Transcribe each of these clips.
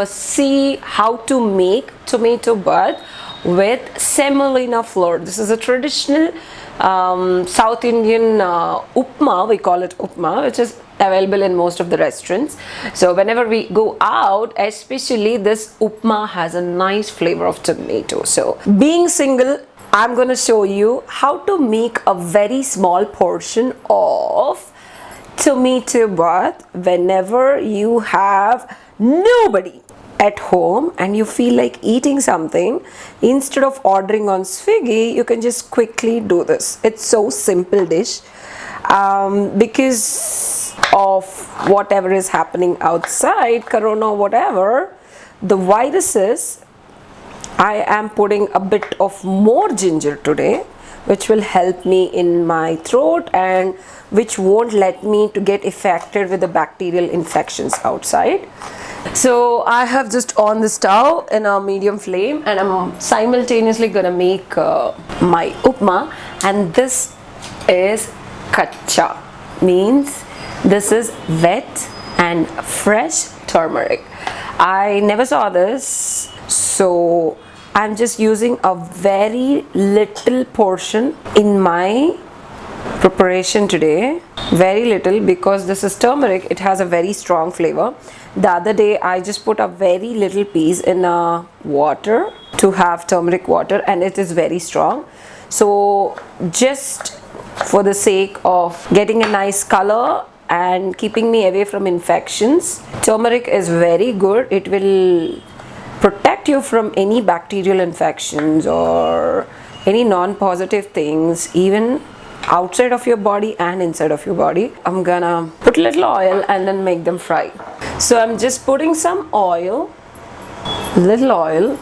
gonna see how to make tomato bath with semolina flour. This is a traditional South Indian upma, we call it upma, which is available in most of the restaurants. So whenever we go out, especially this upma has a nice flavor of tomato. So being single, I'm gonna show you how to make a very small portion of tomato bath whenever you have nobody at home and you feel like eating something. Instead of ordering on Swiggy, you can just quickly do this. It's so simple dish. Because of whatever is happening outside, corona, whatever, the viruses, I am putting a bit of more ginger today, which will help me in my throat and which won't let me to get affected with the bacterial infections outside. So I have just on the stove in a medium flame and I'm simultaneously gonna make my upma, and this is kacha, means this is wet and fresh turmeric. I never saw this, so I'm just using a very little portion in my preparation today. Very little, because this is turmeric, it has a very strong flavor. The other day I just put a very little piece in water to have turmeric water, and it is very strong. So just for the sake of getting a nice color and keeping me away from infections, turmeric is very good. It will protect you from any bacterial infections or any non-positive things, even outside of your body and inside of your body. I'm gonna put a little oil and then make them fry. So I'm just putting some oil, little oil,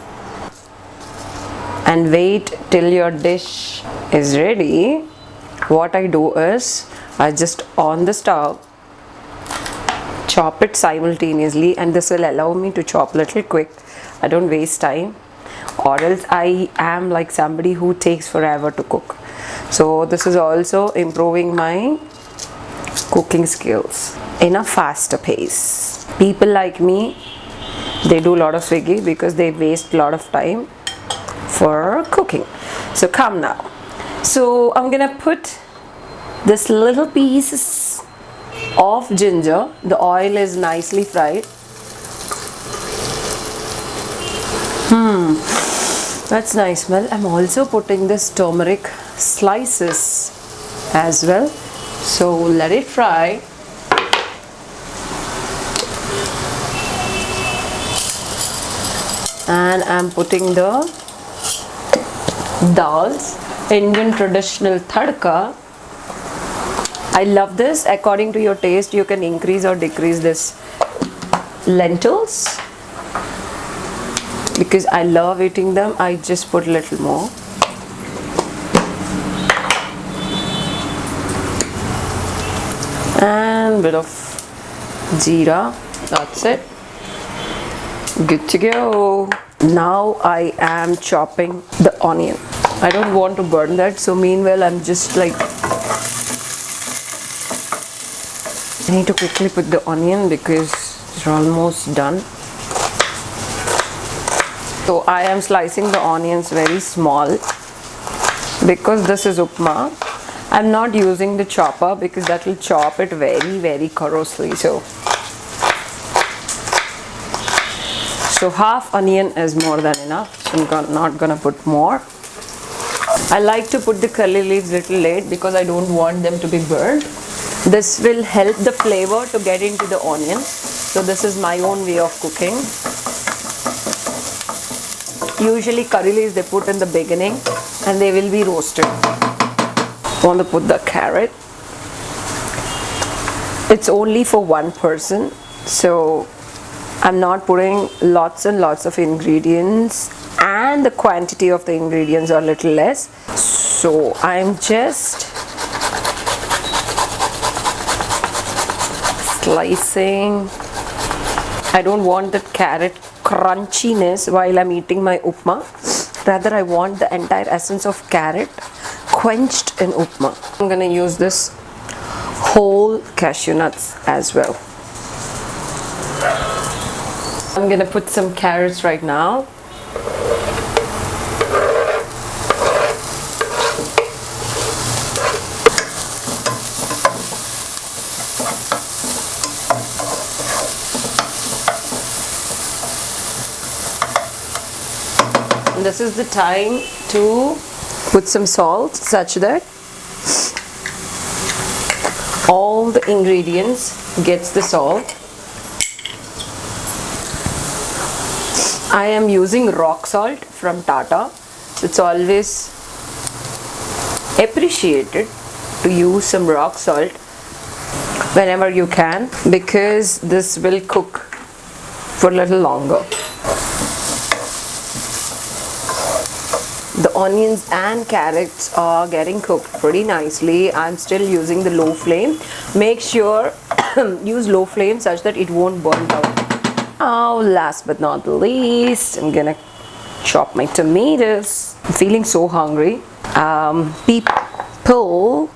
and wait till your dish is ready. What I do is I just on the stove chop it simultaneously, and this will allow me to chop little quick. I don't waste time, or else I am like somebody who takes forever to cook. So this is also improving my cooking skills in a faster pace. People like me, they do a lot of Swiggy because they waste a lot of time for cooking. So come now. So I'm gonna put this little pieces of ginger. The oil is nicely fried. That's nice smell. I'm also putting this turmeric slices as well. So let it fry. And I'm putting the dals, Indian traditional tadka. I love this. According to your taste, you can increase or decrease this lentils. Because I love eating them, I just put a little more. And a bit of jeera. That's it. Good to go. Now I am chopping the onion. I don't want to burn that, so meanwhile I'm just like, I need to quickly put the onion because it's almost done. So I am slicing the onions very small because this is upma. I'm not using the chopper because that will chop it very coarsely. So half onion is more than enough. So I'm not gonna put more. I like to put the curly leaves little late because I don't want them to be burnt. This will help the flavor to get into the onion. So this is my own way of cooking. Usually curry leaves they put in the beginning and they will be roasted. Want to put the carrot. It's only for one person, so I'm not putting lots and lots of ingredients, and the quantity of the ingredients are a little less. So I'm just slicing. I don't want that carrot crunchiness while I'm eating my upma. Rather, I want the entire essence of carrot quenched in upma. I'm gonna use this whole cashew nuts as well. I'm gonna put some carrots right now. And this is the time to put some salt such that all the ingredients gets the salt. I am using rock salt from Tata. It's always appreciated to use some rock salt whenever you can, because this will cook for a little longer. The onions and carrots are getting cooked pretty nicely. I'm still using the low flame. Make sure use low flame such that it won't burn out. Now, last but not the least, I'm gonna chop my tomatoes. I'm feeling so hungry. People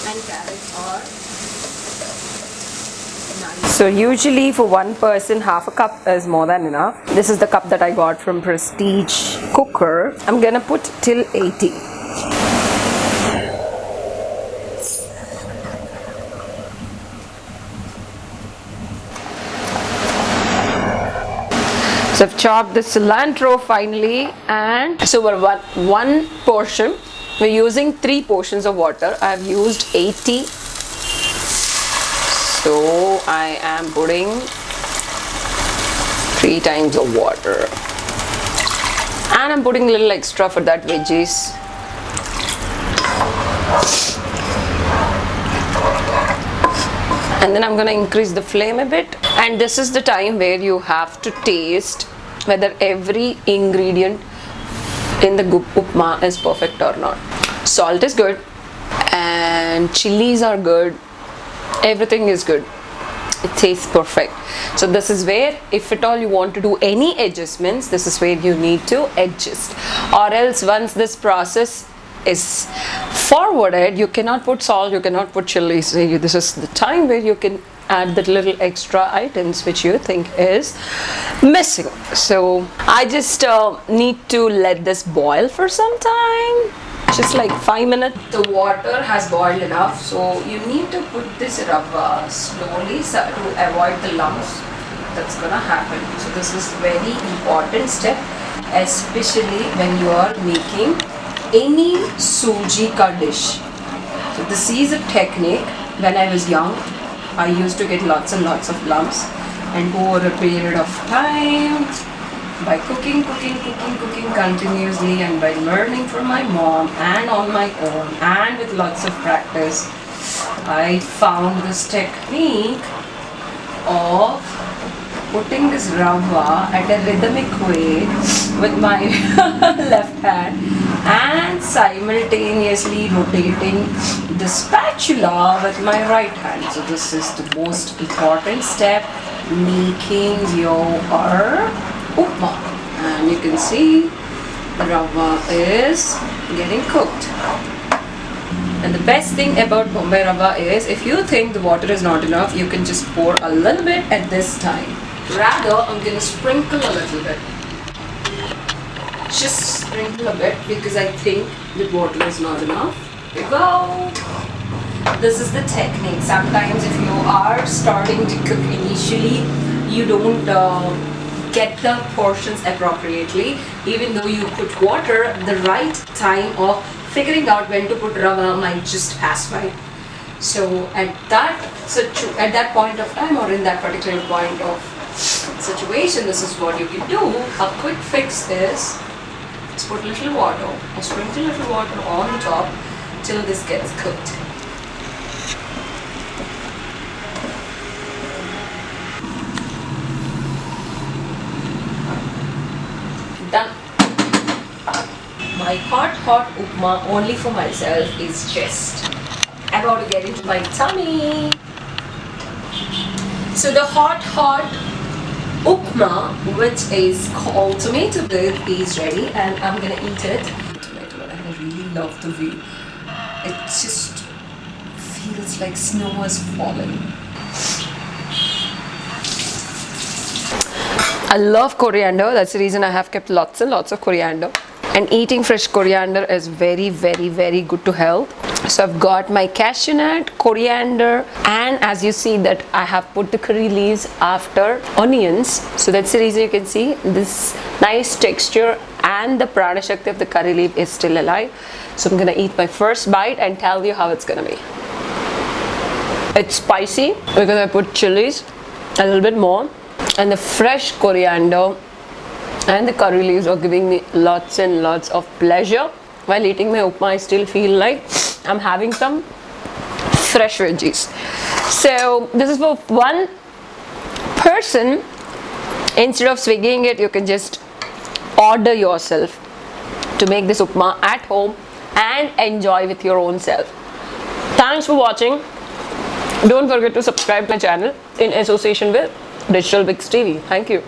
and carrots are nice. So usually for one person, half a cup is more than enough. This is the cup that I got from Prestige Cooker. I'm gonna put till 80. So I've chopped the cilantro finally, and so we're one portion. We're using 3 portions of water. I've used 80. So I am putting 3 times of water. And I'm putting a little extra for that veggies. And then I'm going to increase the flame a bit. And this is the time where you have to taste whether every ingredient in the upma is perfect or not. Salt is good and chilies are good. Everything is good. It tastes perfect. So this is where, if at all you want to do any adjustments, this is where you need to adjust. Or else once this process is forwarded, you cannot put salt, you cannot put chilies. This is the time where you can add the little extra items which you think is missing. So I just need to let this boil for some time, just like 5 minutes. The water has boiled enough, so you need to put this rava slowly to avoid the lumps that's gonna happen. So this is very important step, especially when you are making any suji ka dish. So this is a technique. When I was young, I used to get lots and lots of lumps, and over a period of time, by cooking continuously, and by learning from my mom and on my own and with lots of practice, I found this technique of putting this rava at a rhythmic way with my left hand and simultaneously rotating the spatula with my right hand. So this is the most important step, making your upma. And you can see the rava is getting cooked. And the best thing about Bombay rava is, if you think the water is not enough, you can just pour a little bit at this time. Rather, I'm going to sprinkle a little bit. Just sprinkle a bit because I think the water is not enough. Here we go. This is the technique. Sometimes if you are starting to cook initially, you don't get the portions appropriately. Even though you put water, the right time of figuring out when to put rava might just pass by. So at that point of time, or in that particular point of situation, this is what you can do. A quick fix is just put a little water or sprinkle a little water on top till this gets cooked. Done. My hot upma only for myself is just about to get into my tummy. So the hot upma, which is called tomato bread, is ready, and I'm gonna eat it. Tomato, I had a really love the view. It just feels like snow has fallen. I love coriander. That's the reason I have kept lots and lots of coriander. And eating fresh coriander is very, very, very good to health. So I've got my cashew nut, coriander, and as you see that I have put the curry leaves after onions. So that's the reason you can see this nice texture and the prana shakti of the curry leaf is still alive. So I'm gonna eat my first bite and tell you how it's gonna be. It's spicy because I put chilies a little bit more, and the fresh coriander and the curry leaves are giving me lots and lots of pleasure. While eating my upma, I still feel like I'm having some fresh veggies. So this is for one person. Instead of swiggying it, you can just order yourself to make this upma at home and enjoy with your own self. Thanks for watching. Don't forget to subscribe to my channel in association with DigitalBixTV. Thank you.